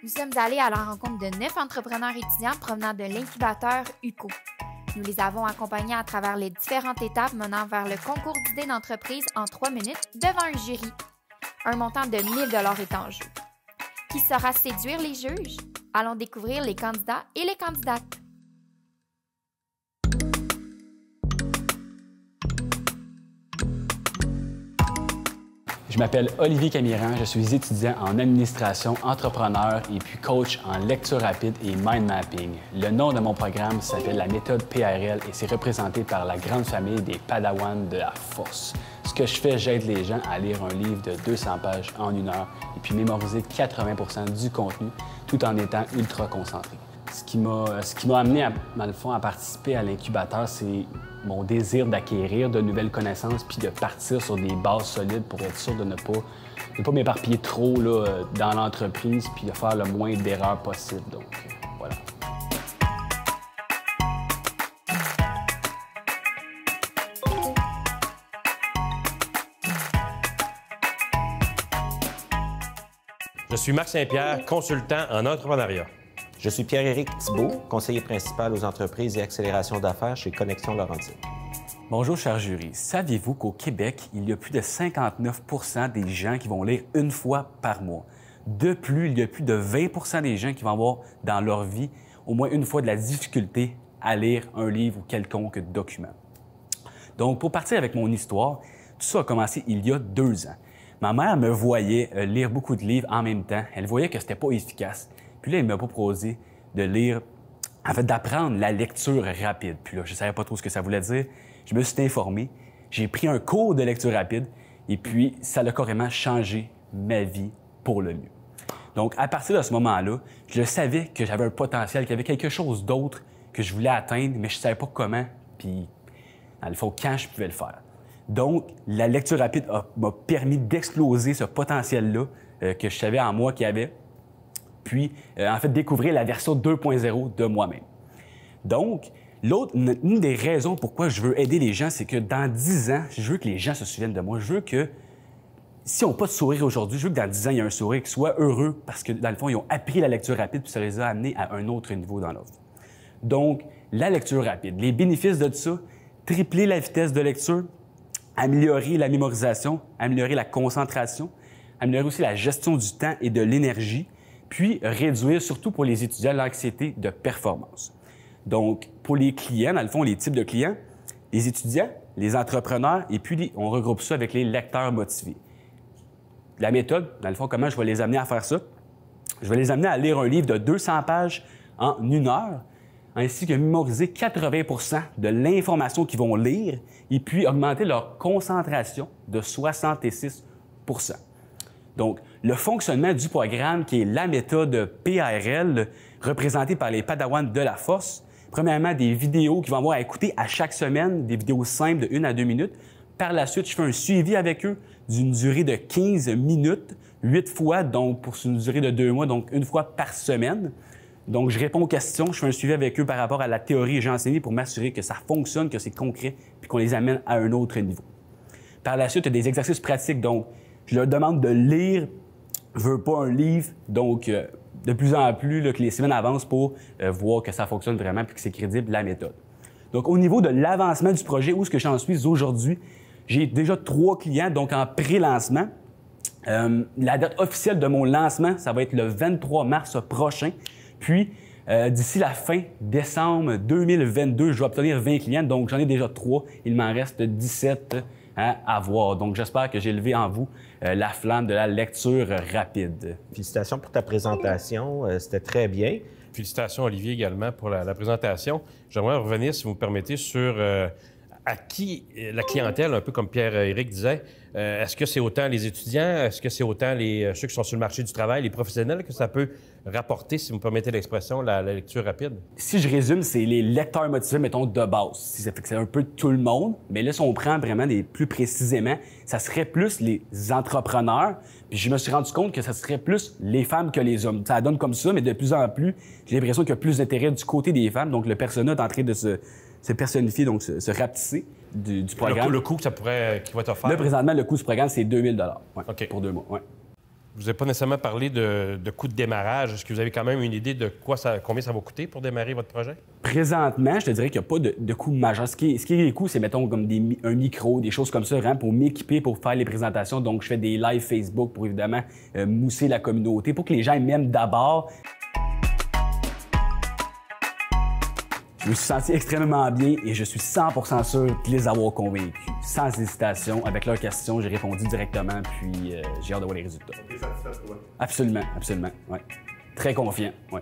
Nous sommes allés à la rencontre de 9 entrepreneurs étudiants provenant de l'incubateur UCO. Nous les avons accompagnés à travers les différentes étapes menant vers le concours d'idées d'entreprise en 3 minutes devant un jury. Un montant de 1 000 $ est en jeu. Qui saura séduire les juges? Allons découvrir les candidats et les candidates. Je m'appelle Olivier Camiran, je suis étudiant en administration, entrepreneur et puis coach en lecture rapide et mind mapping. Le nom de mon programme s'appelle la méthode PRL et c'est représenté par la grande famille des Padawans de la Force. Ce que je fais, j'aide les gens à lire un livre de 200 pages en 1 heure et puis mémoriser 80% du contenu tout en étant ultra concentré. Ce qui m'a amené, dans le fond, à participer à l'incubateur, c'est mon désir d'acquérir de nouvelles connaissances puis de partir sur des bases solides pour être sûr de ne pas m'éparpiller trop là, dans l'entreprise puis de faire le moins d'erreurs possible. Donc, voilà. Je suis Marc Saint-Pierre, consultant en entrepreneuriat. Je suis Pierre-Éric Thibault, conseiller principal aux entreprises et accélération d'affaires chez Connexion Laurentide. Bonjour, cher jury. Saviez-vous qu'au Québec, il y a plus de 59 % des gens qui vont lire une fois par mois? De plus, il y a plus de 20 % des gens qui vont avoir dans leur vie au moins une fois de la difficulté à lire un livre ou quelconque document. Donc, pour partir avec mon histoire, tout ça a commencé il y a 2 ans. Ma mère me voyait lire beaucoup de livres en même temps. Elle voyait que c'était pas efficace. Puis là, elle m'a proposé de lire, en fait, d'apprendre la lecture rapide. Puis là, je savais pas trop ce que ça voulait dire. Je me suis informé. J'ai pris un cours de lecture rapide et puis ça a carrément changé ma vie pour le mieux. Donc, à partir de ce moment-là, je savais que j'avais un potentiel, qu'il y avait quelque chose d'autre que je voulais atteindre, mais je savais pas comment, puis, dans le fond, quand je pouvais le faire. Donc, la lecture rapide m'a permis d'exploser ce potentiel-là que je savais en moi qu'il y avait, puis, en fait, découvrir la version 2.0 de moi-même. Donc, une des raisons pourquoi je veux aider les gens, c'est que dans 10 ans, je veux que les gens se souviennent de moi. Je veux que, s'ils n'ont pas de sourire aujourd'hui, je veux que dans 10 ans, il y ait un sourire qui soit heureux parce que, dans le fond, ils ont appris la lecture rapide puis ça les a amenés à un autre niveau dans leur vie. Donc, la lecture rapide. Les bénéfices de ça, tripler la vitesse de lecture, améliorer la mémorisation, améliorer la concentration, améliorer aussi la gestion du temps et de l'énergie, puis réduire, surtout pour les étudiants, l'anxiété de performance. Donc, pour les clients, dans le fond, les types de clients, les étudiants, les entrepreneurs, et puis on regroupe ça avec les lecteurs motivés. La méthode, dans le fond, comment je vais les amener à faire ça? Je vais les amener à lire un livre de 200 pages en 1 heure, ainsi que mémoriser 80% de l'information qu'ils vont lire, et puis augmenter leur concentration de 66%. Donc, le fonctionnement du programme, qui est la méthode PRL, représentée par les Padawans de la Force, premièrement, des vidéos qu'ils vont avoir à écouter à chaque semaine, des vidéos simples de 1 à 2 minutes. Par la suite, je fais un suivi avec eux d'une durée de 15 minutes, 8 fois, donc pour une durée de 2 mois, donc 1 fois par semaine. Donc, je réponds aux questions, je fais un suivi avec eux par rapport à la théorie que j'ai enseignée pour m'assurer que ça fonctionne, que c'est concret, puis qu'on les amène à un autre niveau. Par la suite, il y a des exercices pratiques, donc je leur demande de lire, je veux pas un livre, donc de plus en plus là, que les semaines avancent pour voir que ça fonctionne vraiment puis que c'est crédible, la méthode. Donc, au niveau de l'avancement du projet, où est-ce que j'en suis aujourd'hui? J'ai déjà 3 clients, donc en pré-lancement. La date officielle de mon lancement, ça va être le 23 mars prochain. Puis, d'ici la fin décembre 2022, je vais obtenir 20 clients, donc j'en ai déjà 3. Il m'en reste 17 à voir. Donc, j'espère que j'ai élevé en vous la flamme de la lecture rapide. Félicitations pour ta présentation, c'était très bien. Félicitations, Olivier, également, pour la présentation. J'aimerais revenir, si vous me permettez, sur à qui la clientèle, un peu comme Pierre-Éric disait, est-ce que c'est autant les étudiants, est-ce que c'est autant ceux qui sont sur le marché du travail, les professionnels, que ça peut rapporter, si vous me permettez l'expression, la lecture rapide? Si je résume, c'est les lecteurs motivés, mettons, de base. Ça fait que c'est un peu tout le monde, mais là, si on prend vraiment plus précisément, ça serait plus les entrepreneurs. Puis je me suis rendu compte que ça serait plus les femmes que les hommes. Ça donne comme ça, mais de plus en plus, j'ai l'impression qu'il y a plus d'intérêt du côté des femmes. Donc, le persona est en train de se personnifier, donc se rapetisser du programme. Le coût que ça pourrait, qui va être offert? Là, présentement, le coût du programme, c'est 2 000 OK. pour 2 mois. Ouais. Vous n'avez pas nécessairement parlé de coût de démarrage. Est-ce que vous avez quand même une idée de combien ça va coûter pour démarrer votre projet? Présentement, je te dirais qu'il n'y a pas de coût majeur. Ce qui est les coûts, c'est, mettons, comme un micro, des choses comme ça, vraiment pour m'équiper, pour faire les présentations. Donc, je fais des lives Facebook pour, évidemment, mousser la communauté, pour que les gens m'aiment d'abord. Je me suis senti extrêmement bien et je suis 100% sûr de les avoir convaincus. Sans hésitation, avec leurs questions, j'ai répondu directement, puis j'ai hâte de voir les résultats. T'es satisfait, toi? Absolument, absolument, ouais. Très confiant, ouais.